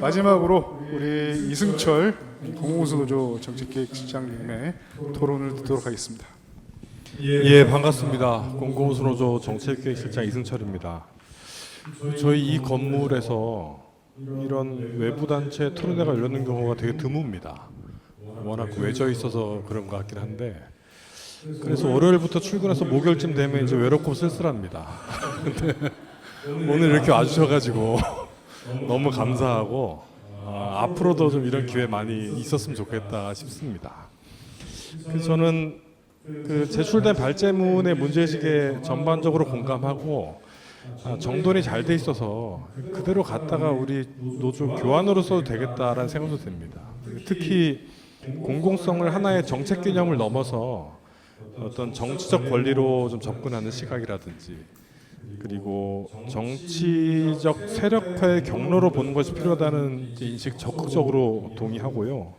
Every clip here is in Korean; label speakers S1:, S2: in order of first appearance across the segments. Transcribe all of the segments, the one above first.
S1: 마지막으로 우리 이승철 공공우수노조 정책기획실장님의 토론을 듣도록 하겠습니다.
S2: 예, 반갑습니다. 공공우수노조 정책기획실장 이승철입니다. 저희 이 건물에서 이런 외부 단체 토론회가 열리는 경우가 되게 드뭅니다. 워낙 외져 있어서 그런 것 같긴 한데, 그래서 월요일부터 출근해서 목요일쯤 되면 이제 외롭고 쓸쓸합니다. 근데 오늘 이렇게 와주셔가지고 너무 감사하고, 앞으로도 좀 이런 기회 많이 있었으면 좋겠다 싶습니다. 그래서 저는 그 제출된 발제문의 문제의식에 전반적으로 공감하고, 정돈이 잘 돼 있어서 그대로 갔다가 우리 노조 교환으로 써도 되겠다라는 생각도 듭니다. 특히 공공성을 하나의 정책 개념을 넘어서 어떤 정치적 권리로 좀 접근하는 시각이라든지, 그리고 정치적 세력화의 경로로 보는 것이 필요하다는 인식 적극적으로 동의하고요.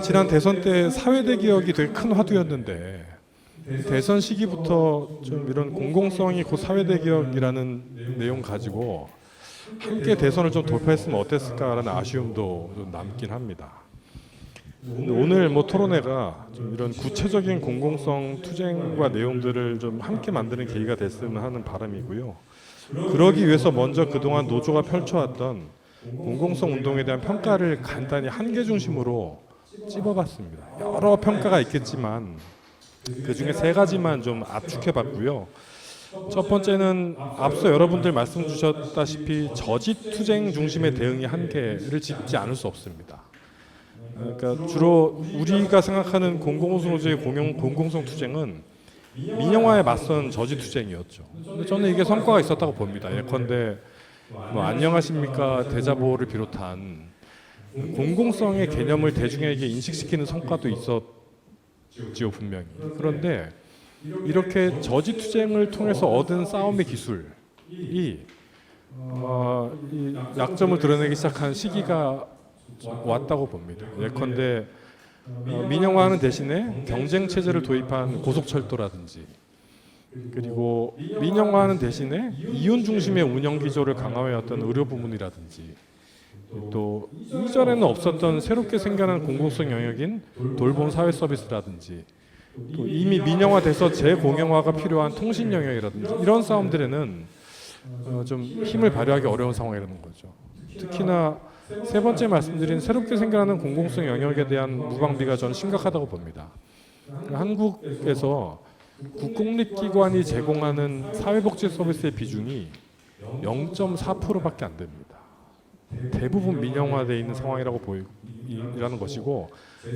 S2: 지난 대선 때 사회대 개혁이 되게 큰 화두였는데, 대선 시기부터 좀 이런 공공성이 곧 사회대 개혁이라는 내용 가지고 함께 대선을 좀 돌파했으면 어땠을까라는 아쉬움도 좀 남긴 합니다. 오늘 토론회가 좀 이런 구체적인 공공성 투쟁과 내용들을 좀 함께 만드는 계기가 됐으면 하는 바람이고요. 그러기 위해서 먼저 그동안 노조가 펼쳐왔던 공공성 운동에 대한 평가를 간단히 한 개 중심으로 찝어봤습니다. 여러 평가가 있겠지만 그 중에 세 가지만 좀 압축해봤고요. 첫 번째는 앞서 여러분들 말씀 주셨다시피 저지 투쟁 중심의 대응이 한계를 짚지 않을 수 없습니다. 그러니까 주로 우리가 생각하는 공공우수노조의 공공성 투쟁은 민영화에 맞선 저지 투쟁이었죠. 근데 저는 이게 성과가 있었다고 봅니다. 예컨대 안녕하십니까 대자보를 비롯한 공공성의 개념을 대중에게 인식시키는 성과도 있었지요, 분명히. 그런데 이렇게 저지 투쟁을 통해서 얻은 싸움의 기술이 이 약점을 드러내기 시작한 시기가 왔다고 봅니다. 예컨대 민영화하는 대신에 경쟁 체제를 도입한 고속철도라든지, 그리고 민영화하는 대신에 이윤 중심의 운영 기조를 강화해왔던 의료 부문이라든지, 또 이전에는 없었던 새롭게 생겨난 공공성 영역인 돌봄 사회 서비스라든지, 또 이미 민영화돼서 재공영화가 필요한 통신 영역이라든지, 이런 싸움들에는 좀 힘을 발휘하기 어려운 상황이라는 거죠. 특히나 세 번째 말씀드린 새롭게 생겨나는 공공성 영역에 대한 무방비가 전 심각하다고 봅니다. 한국에서 국공립기관이 제공하는 사회복지 서비스의 비중이 0.4%밖에 안 됩니다. 대부분 민영화되어 있는 상황이라고 보이라는 것이고,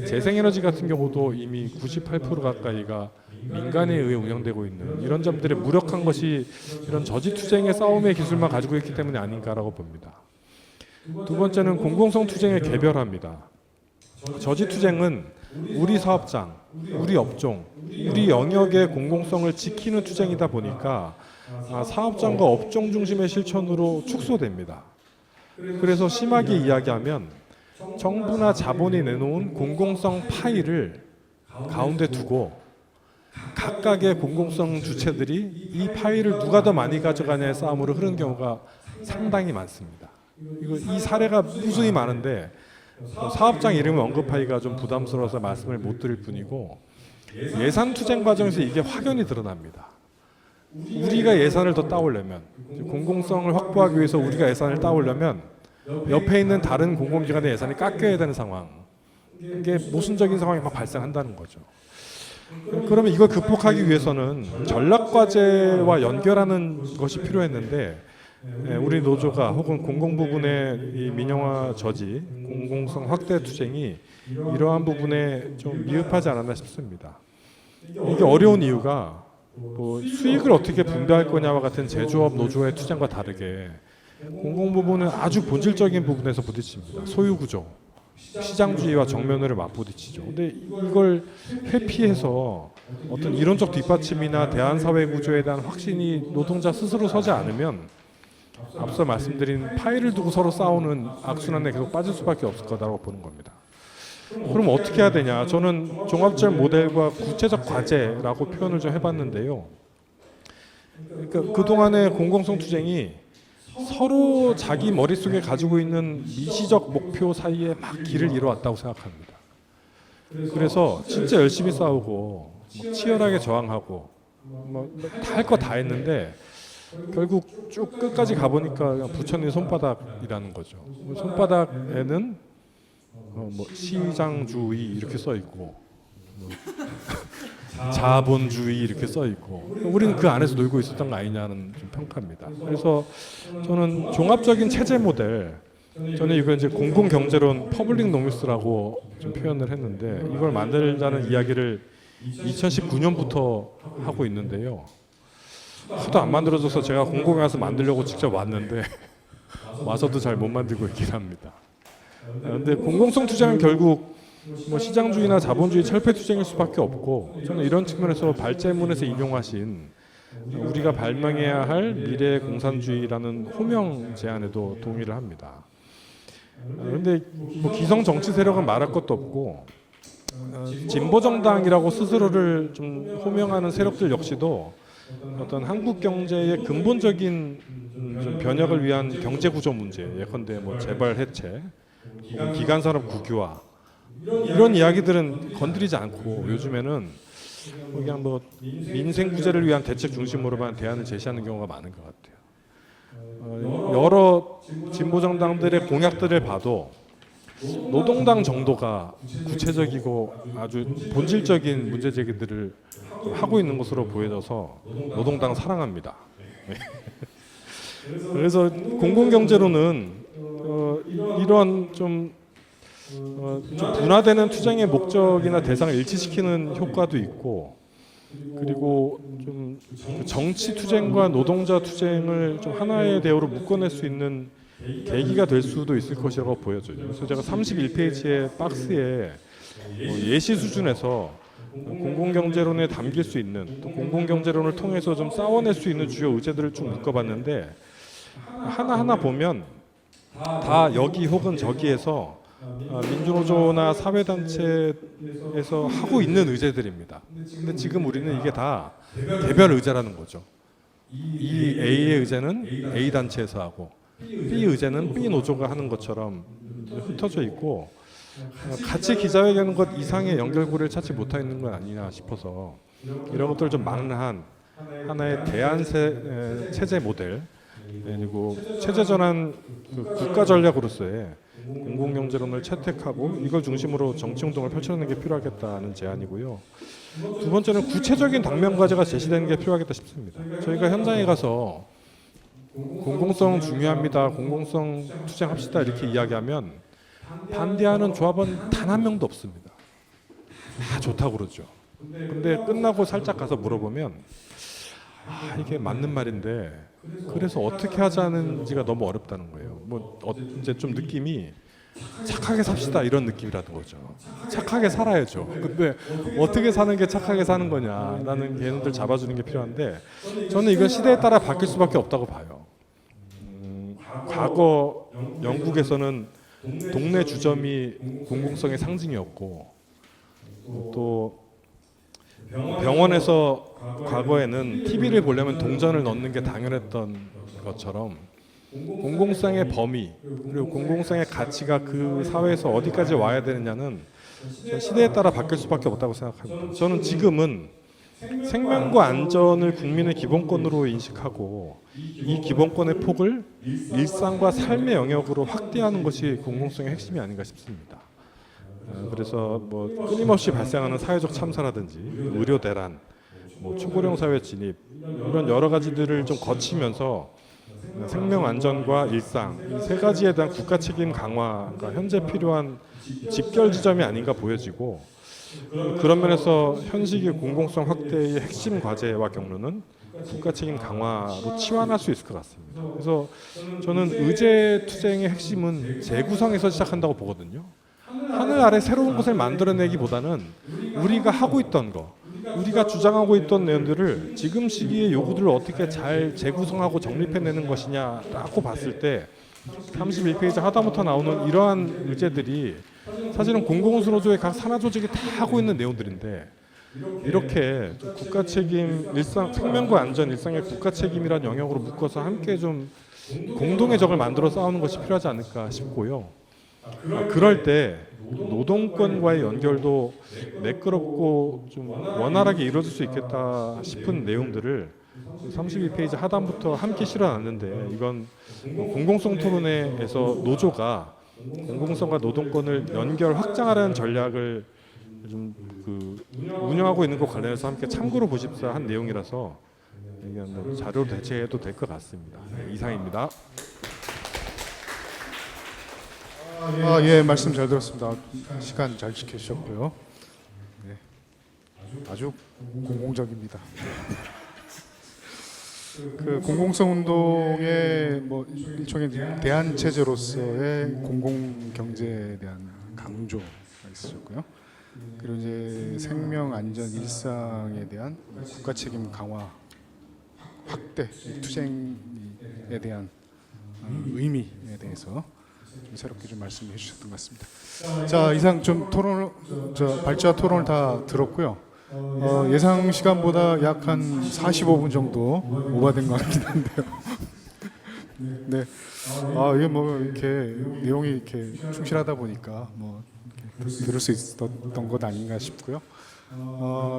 S2: 재생에너지 같은 경우도 이미 98% 가까이가 민간에 의해 운영되고 있는 이런 점들의 무력한 것이 이런 저지투쟁의 싸움의 기술만 가지고 있기 때문이 아닌가라고 봅니다. 두 번째는 공공성 투쟁의 개별화입니다. 저지투쟁은 우리 사업장, 우리 업종, 우리 영역의 공공성을 지키는 투쟁이다 보니까 사업장과 업종 중심의 실천으로 축소됩니다. 그래서 심하게 이야기하면 정부나 자본이 내놓은 공공성 파일을 가운데 두고 각각의 공공성 주체들이 이 파일을 누가 더 많이 가져가냐의 싸움으로 흐르는 경우가 상당히 많습니다. 이 사례가 무수히 많은데 사업장 이름을 언급하기가 좀 부담스러워서 말씀을 못 드릴 뿐이고, 예산 투쟁 과정에서 이게 확연히 드러납니다. 우리가 예산을 더 따오려면, 공공성을 확보하기 위해서 우리가 예산을 따오려면 옆에 있는 다른 공공기관의 예산이 깎여야 되는 상황, 이게 모순적인 상황이 막 발생한다는 거죠. 그러면 이걸 극복하기 위해서는 전략과제와 연결하는 것이 필요했는데, 우리 노조가 혹은 공공부문의 이 민영화 저지, 공공성 확대 투쟁이 이러한 부분에 좀 미흡하지 않았나 싶습니다. 이게 어려운 이유가 수익을 어떻게 분배할 거냐와 같은 제조업 노조의 투쟁과 다르게 공공부문은 아주 본질적인 부분에서 부딪힙니다. 소유구조, 시장주의와 정면으로 맞부딪히죠. 근데 이걸 회피해서 어떤 이론적 뒷받침이나 대한사회 구조에 대한 확신이 노동자 스스로 서지 않으면 앞서 말씀드린 파일을 두고 서로 싸우는 악순환에 계속 빠질 수밖에 없을 거라고 보는 겁니다. 그럼 어떻게 해야 되냐? 저는 종합적 모델과 구체적 과제라고 표현을 좀 해봤는데요. 그러니까 그동안의 공공성 투쟁이 서로 자기 머릿속에 가지고 있는 미시적 목표 사이에 막 길을 잃어왔다고 생각합니다. 그래서 진짜 열심히 싸우고 뭐 치열하게 저항하고 다 할 거 다 했는데 결국 쭉 끝까지 가보니까 그냥 부처님 손바닥이라는 거죠. 손바닥에는 뭐 시장주의 이렇게 써 있고 뭐 자본주의 이렇게 써 있고 우리는 그 안에서 놀고 있었던 거 아니냐는 좀 평가입니다. 그래서 저는 종합적인 체제 모델, 저는 이거 이제 공공경제론 퍼블릭 노미스라고 좀 표현을 했는데 이걸 만들자는 이야기를 2019년부터 하고 있는데요. 하도 안 만들어져서 제가 공공에 와서 만들려고 직접 왔는데 와서도 잘 못 만들고 있긴 합니다. 근데 공공성 투자는 결국 뭐 시장주의나 자본주의 철폐 투쟁일 수밖에 없고 저는 이런 측면에서 발제문에서 인용하신 우리가 발명해야 할 미래 공산주의라는 호명 제안에도 동의를 합니다. 그런데 뭐 기성 정치 세력은 말할 것도 없고 진보 정당이라고 스스로를 좀 호명하는 세력들 역시도 어떤 한국 경제의 근본적인 좀 변혁을 위한 경제 구조 문제, 예컨대 뭐 재벌 해체, 기간 산업 국유화 이런 이야기들은 건드리지 않고 요즘에는 그냥 뭐 민생 구제를 위한 대책 중심으로만 대안을 제시하는 경우가 많은 것 같아요. 여러 진보 정당들의 공약들을 봐도 노동당 정도가 구체적이고 아주 본질적인 문제 제기들을 하고 있는 것으로 보여져서 노동당 사랑합니다. 그래서 공공경제로는 이런 좀 분화되는 투쟁의 목적이나 대상을 일치시키는 효과도 있고 그리고 좀 정치 투쟁과 노동자 투쟁을 좀 하나의 대우로 묶어낼 수 있는 계기가 될 수도 있을 것이라고 보여져요. 그래서 제가 31페이지의 박스에 예시 수준에서 공공경제론에 담길 수 있는 또 공공경제론을 통해서 좀 싸워낼 수 있는 주요 의제들을 좀 묶어봤는데 하나하나 보면 다 여기 혹은 저기에서 민주노조나 사회단체에서 하고 있는 의제들입니다. 근데 지금 우리는 이게 다 개별 의제라는 거죠. 이 A의 의제는 A 단체에서 하고 B 의제는 B 노조가 하는 것처럼 흩어져 있고 같이 기자회견하는 것 이상의 연결고리를 찾지 못하는 건 아니냐 싶어서 이런 것들을 좀 막는 하나의 대안 체제 모델 그리고 체제 전환 국가 전략으로서의 공공경제론을 채택하고 이걸 중심으로 정치운동을 펼쳐내는 게 필요하겠다는 제안이고요. 두 번째는 구체적인 당면 과제가 제시되는 게 필요하겠다 싶습니다. 저희가 현장에 가서 공공성 중요합니다. 공공성 투쟁합시다 이렇게 이야기하면 반대하는 조합원 단 한 명도 없습니다. 다 좋다고 그러죠. 근데 끝나고 살짝 가서 물어보면 이게 맞는 말인데 그래서 어떻게 하자는지가 너무 어렵다는 거예요. 뭐 이제 좀 느낌이 착하게 삽시다 이런 느낌이라는 거죠. 착하게 살아야죠. 근데 어떻게 사는 게 착하게 사는 거냐라는 개념들 잡아주는 게 필요한데 저는 이건 시대에 따라 바뀔 수밖에 없다고 봐요. 과거 영국에서는 동네 주점이 공공성의 상징이었고 또 병원에서 과거에는 TV를 보려면 동전을 넣는 게 당연했던 것처럼 공공성의 범위 그리고 공공성의 가치가 그 사회에서 어디까지 와야 되느냐는 시대에 따라 바뀔 수밖에 없다고 생각합니다. 저는 지금은 생명과 안전을 국민의 기본권으로 인식하고 이 기본권의 폭을 일상과 삶의 영역으로 확대하는 것이 공공성의 핵심이 아닌가 싶습니다. 그래서 뭐 끊임없이 발생하는 사회적 참사라든지 의료 대란, 뭐 초고령 사회 진입 이런 여러 가지들을 좀 거치면서 생명 안전과 일상 이 세 가지에 대한 국가 책임 강화가 현재 필요한 집결 지점이 아닌가 보여지고 그런 면에서 현직의 공공성 확대의 핵심 과제와 경로는 국가 책임 강화로 치환할 수 있을 것 같습니다. 그래서 저는 의제 투쟁의 핵심은 재구성에서 시작한다고 보거든요. 하늘 아래 새로운 것을 만들어내기보다는 우리가 하고 있던 거, 우리가 주장하고 있던 내용들을 지금 시기의 요구들을 어떻게 잘 재구성하고 정립해내는 것이냐라고 봤을 때 31페이지 하다못해 나오는 이러한 의제들이 사실은 공공노조의 각 산하 조직이 다 하고 있는 내용들인데 이렇게 국가 책임, 일상, 생명과 안전, 일상의 국가 책임이란 영역으로 묶어서 함께 좀 공동의 적을 만들어 싸우는 것이 필요하지 않을까 싶고요. 그럴 때 노동권과의 연결도 매끄럽고 좀 원활하게 이루어질 수 있겠다 싶은 내용들을 32페이지 하단부터 함께 실어놨는데, 이건 공공성 토론회에서 노조가 공공성과 노동권을 연결 확장하려는 전략을 좀 운영하고 있는 것 관련해서 함께 참고로 보십사 한 내용이라서 이건 뭐 자료로 대체해도 될 것 같습니다. 네, 이상입니다.
S1: 예, 말씀 잘 들었습니다. 시간 잘 지켜주셨고요. 네, 아주 공공적입니다. 그 공공성 운동의 뭐 일종의 대안 체제로서의 공공 경제에 대한 강조가 있으셨고요. 그리고 이제 생명 안전 일상에 대한 국가 책임 강화 확대 투쟁에 대한 의미에 대해서 좀 새롭게 좀 말씀해 주셨던 것 같습니다. 자, 이상 좀 발제와 토론을 다 들었고요. 예상 시간보다 약 한 45분 정도 오버된 것 같긴 한데요. 네, 이게 뭐 이렇게 내용이 이렇게 충실하다 보니까 뭐 들을 수 있었던 것 아닌가 싶고요.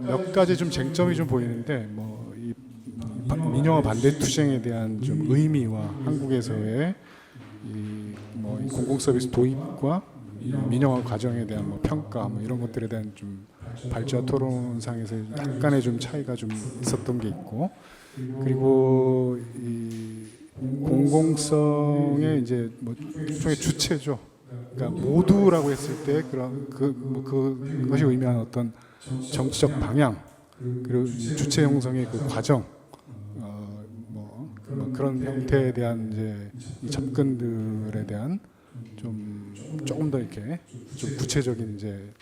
S1: 몇 가지 좀 쟁점이 좀 보이는데, 뭐 이 민영화 반대 투쟁에 대한 좀 의미와 한국에서의 이 공공 서비스 도입과 민영화 과정에 대한 뭐 평가 뭐 이런 것들에 대한 좀 발제와 토론상에서 약간의 좀 차이가 좀 있었던 게 있고, 그리고 이 공공성의 이제 뭐 일종의 주체죠. 그러니까 모두라고 했을 때 그런 그것이 의미하는 어떤 정치적 방향, 그리고 주체 형성의 그 과정, 뭐 그런 형태에 대한 이제 이 접근들에 대한 조금 더 이렇게 좀 구체적인 이제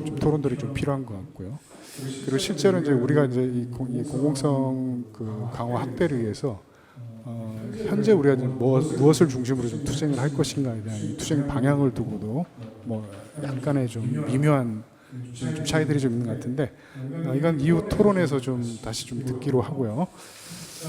S1: 좀 토론들이 좀 필요한 것 같고요. 그리고 실제로 이제 우리가 이제 이 공공성 그 강화 확대를 위해서 현재 우리가 무엇을 중심으로 좀 투쟁을 할 것인가에 대한 이 투쟁 방향을 두고도 뭐 약간의 좀 미묘한 좀 차이들이 좀 있는 것 같은데, 이건 이후 토론에서 좀 다시 좀 듣기로 하고요.